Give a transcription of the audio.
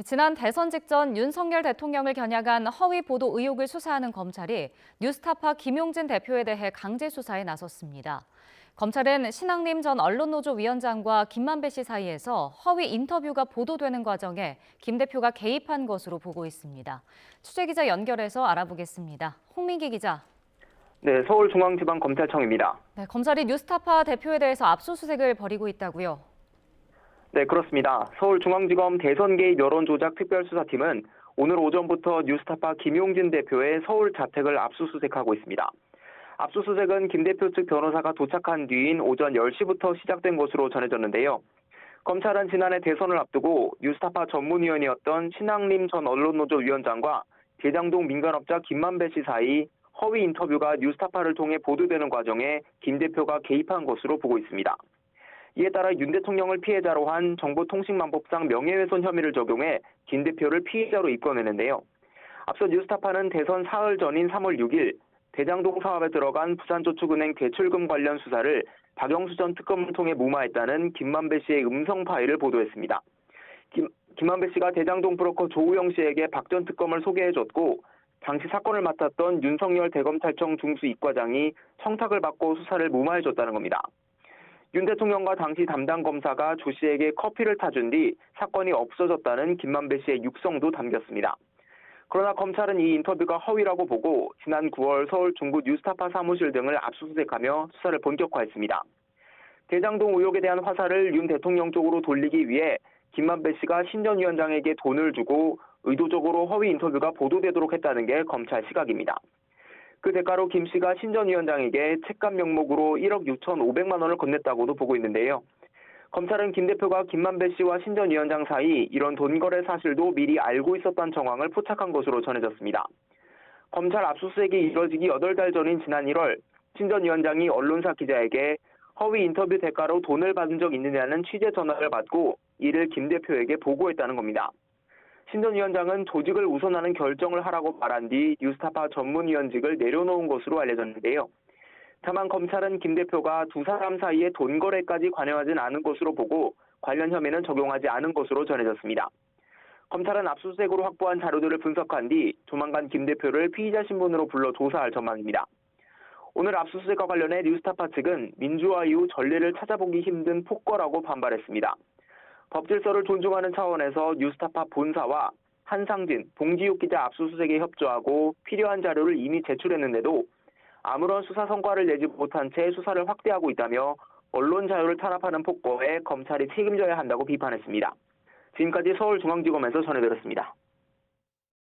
지난 대선 직전 윤석열 대통령을 겨냥한 허위 보도 의혹을 수사하는 검찰이 뉴스타파 김용진 대표에 대해 강제 수사에 나섰습니다. 검찰은 신앙림 전 언론노조 위원장과 김만배 씨 사이에서 허위 인터뷰가 보도되는 과정에 김 대표가 개입한 것으로 보고 있습니다. 취재기자 연결해서 알아보겠습니다. 홍민기 기자. 네, 서울중앙지방검찰청입니다. 네, 검찰이 뉴스타파 대표에 대해서 압수수색을 벌이고 있다고요? 네, 그렇습니다. 서울중앙지검 대선 개입 여론조작 특별수사팀은 오늘 오전부터 뉴스타파 김용진 대표의 서울 자택을 압수수색하고 있습니다. 압수수색은 김 대표 측 변호사가 도착한 뒤인 오전 10시부터 시작된 것으로 전해졌는데요. 검찰은 지난해 대선을 앞두고 뉴스타파 전문위원이었던 신앙림 전 언론노조 위원장과 대장동 민간업자 김만배 씨 사이 허위 인터뷰가 뉴스타파를 통해 보도되는 과정에 김 대표가 개입한 것으로 보고 있습니다. 이에 따라 윤 대통령을 피해자로 한 정보통신망법상 명예훼손 혐의를 적용해 김 대표를 피의자로 입건했는데요. 앞서 뉴스타파는 대선 사흘 전인 3월 6일 대장동 사업에 들어간 부산저축은행 대출금 관련 수사를 박영수 전 특검을 통해 무마했다는 김만배 씨의 음성 파일을 보도했습니다. 김만배 씨가 대장동 브로커 조우영 씨에게 박 전 특검을 소개해줬고 당시 사건을 맡았던 윤석열 대검찰청 중수 이과장이 청탁을 받고 수사를 무마해줬다는 겁니다. 윤 대통령과 당시 담당 검사가 조 씨에게 커피를 타준 뒤 사건이 없어졌다는 김만배 씨의 육성도 담겼습니다. 그러나 검찰은 이 인터뷰가 허위라고 보고 지난 9월 서울 중구 뉴스타파 사무실 등을 압수수색하며 수사를 본격화했습니다. 대장동 의혹에 대한 화살을 윤 대통령 쪽으로 돌리기 위해 김만배 씨가 신 전 위원장에게 돈을 주고 의도적으로 허위 인터뷰가 보도되도록 했다는 게 검찰 시각입니다. 그 대가로 김 씨가 신 전 위원장에게 책감 명목으로 1억 6,500만 원을 건넸다고도 보고 있는데요. 검찰은 김 대표가 김만배 씨와 신 전 위원장 사이 이런 돈 거래 사실도 미리 알고 있었던 정황을 포착한 것으로 전해졌습니다. 검찰 압수수색이 이뤄지기 8달 전인 지난 1월 신 전 위원장이 언론사 기자에게 허위 인터뷰 대가로 돈을 받은 적 있느냐는 취재 전화를 받고 이를 김 대표에게 보고했다는 겁니다. 신 전 위원장은 조직을 우선하는 결정을 하라고 말한 뒤 뉴스타파 전문위원직을 내려놓은 것으로 알려졌는데요. 다만 검찰은 김 대표가 두 사람 사이의 돈 거래까지 관여하진 않은 것으로 보고 관련 혐의는 적용하지 않은 것으로 전해졌습니다. 검찰은 압수수색으로 확보한 자료들을 분석한 뒤 조만간 김 대표를 피의자 신분으로 불러 조사할 전망입니다. 오늘 압수수색과 관련해 뉴스타파 측은 민주화 이후 전례를 찾아보기 힘든 폭거라고 반발했습니다. 법질서를 존중하는 차원에서 뉴스타파 본사와 한상진, 봉지욱 기자 압수수색에 협조하고 필요한 자료를 이미 제출했는데도 아무런 수사 성과를 내지 못한 채 수사를 확대하고 있다며 언론 자유를 탄압하는 폭거에 검찰이 책임져야 한다고 비판했습니다. 지금까지 서울중앙지검에서 전해드렸습니다.